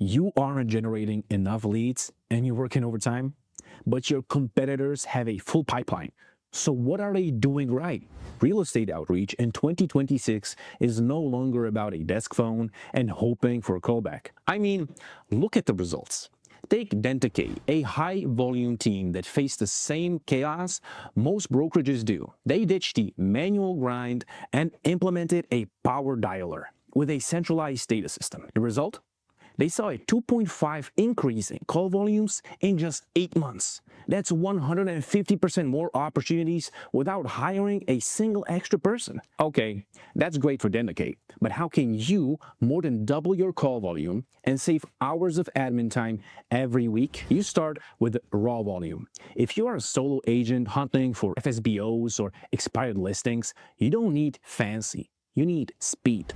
You aren't generating enough leads and you're working overtime, but your competitors have a full pipeline. So what are they doing right? Real estate outreach in 2026 is no longer about a desk phone and hoping for a callback. I mean, look at the results. Take Dentacay, a high-volume team that faced the same chaos most brokerages do. They ditched the manual grind and implemented a power dialer with a centralized data system. The result? They saw a 2.5 increase in call volumes in just 8 months. That's 150% more opportunities without hiring a single extra person. Okay, that's great for Dentacay, but how can you more than double your call volume and save hours of admin time every week? You start with raw volume. If you are a solo agent hunting for FSBOs or expired listings, you don't need fancy. You need speed.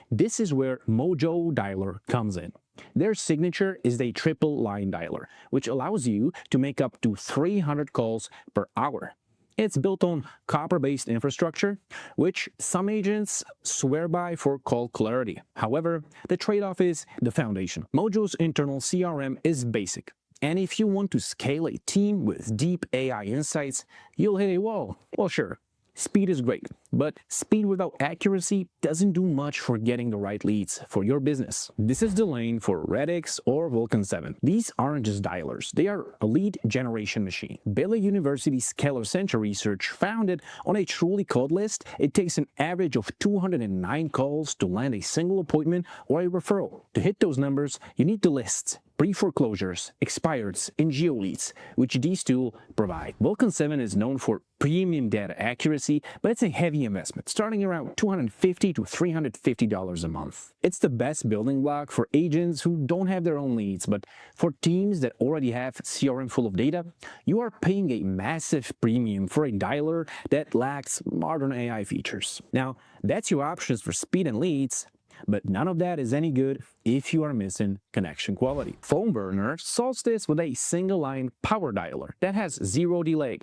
This is where Mojo Dialer comes in. Their signature is a triple line dialer, which allows you to make up to 300 calls per hour. It's built on copper-based infrastructure, which some agents swear by for call clarity. However, the trade-off is the foundation. Mojo's internal CRM is basic, and if you want to scale a team with deep AI insights, you'll hit a wall. Well, sure. Speed is great, but speed without accuracy doesn't do much for getting the right leads for your business. This is the lane for REDX or Vulcan 7. These aren't just dialers, they are a lead generation machine. Baylor University's Keller Center research found that on a truly cold list, it takes an average of 209 calls to land a single appointment or a referral. To hit those numbers, you need the lists, pre-foreclosures, expireds, and geo-leads, which these tools provide. Vulcan 7 is known for premium data accuracy, but it's a heavy investment, starting around $250 to $350 a month. It's the best building block for agents who don't have their own leads, but for teams that already have CRM full of data, you are paying a massive premium for a dialer that lacks modern AI features. Now, that's your options for speed and leads, but none of that is any good if you are missing connection quality. PhoneBurner solves this with a single-line power dialer that has zero delay.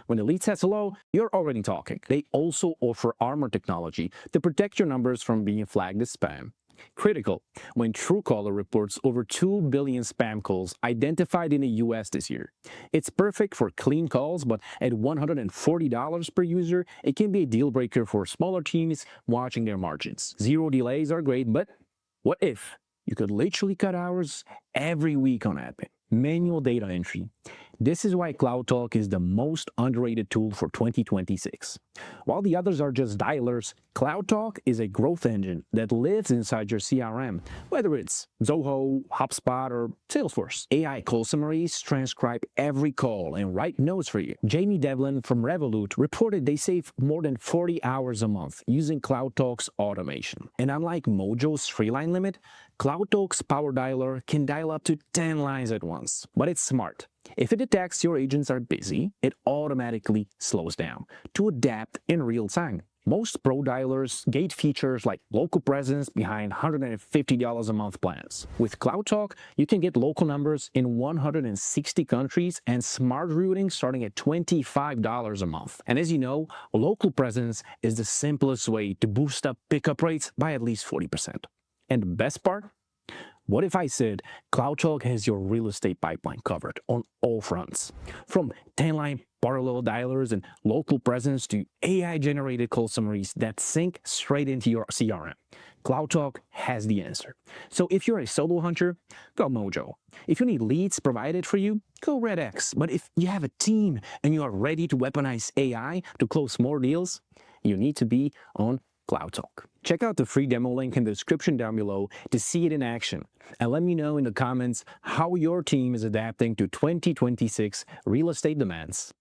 When the lead says hello, you're already talking. They also offer armor technology to protect your numbers from being flagged as spam. Critical when Truecaller reports over 2 billion spam calls identified in the US this year. It's perfect for clean calls, but at $140 per user, it can be a deal breaker for smaller teams watching their margins. Zero delays are great, but what if you could literally cut hours every week on admin? Manual data entry. This is why CloudTalk is the most underrated tool for 2026. While the others are just dialers, CloudTalk is a growth engine that lives inside your CRM, whether it's Zoho, HubSpot, or Salesforce. AI call summaries transcribe every call and write notes for you. Jamie Devlin from Revolut reported they save more than 40 hours a month using CloudTalk's automation. And unlike Mojo's 3-line limit, CloudTalk's Power Dialer can dial up to 10 lines at once. But it's smart. If it detects your agents are busy, it automatically slows down to adapt in real time. Most pro dialers gate features like local presence behind $150 a month plans. With CloudTalk, you can get local numbers in 160 countries and smart routing starting at $25 a month. And as you know, local presence is the simplest way to boost up pickup rates by at least 40%. And the best part? What if I said CloudTalk has your real estate pipeline covered on all fronts? From 10-line parallel dialers and local presence to AI-generated call summaries that sync straight into your CRM. CloudTalk has the answer. So if you're a solo hunter, go Mojo. If you need leads provided for you, go REDX. But if you have a team and you are ready to weaponize AI to close more deals, you need to be on CloudTalk. Check out the free demo link in the description down below to see it in action. And let me know in the comments how your team is adapting to 2026 real estate demands.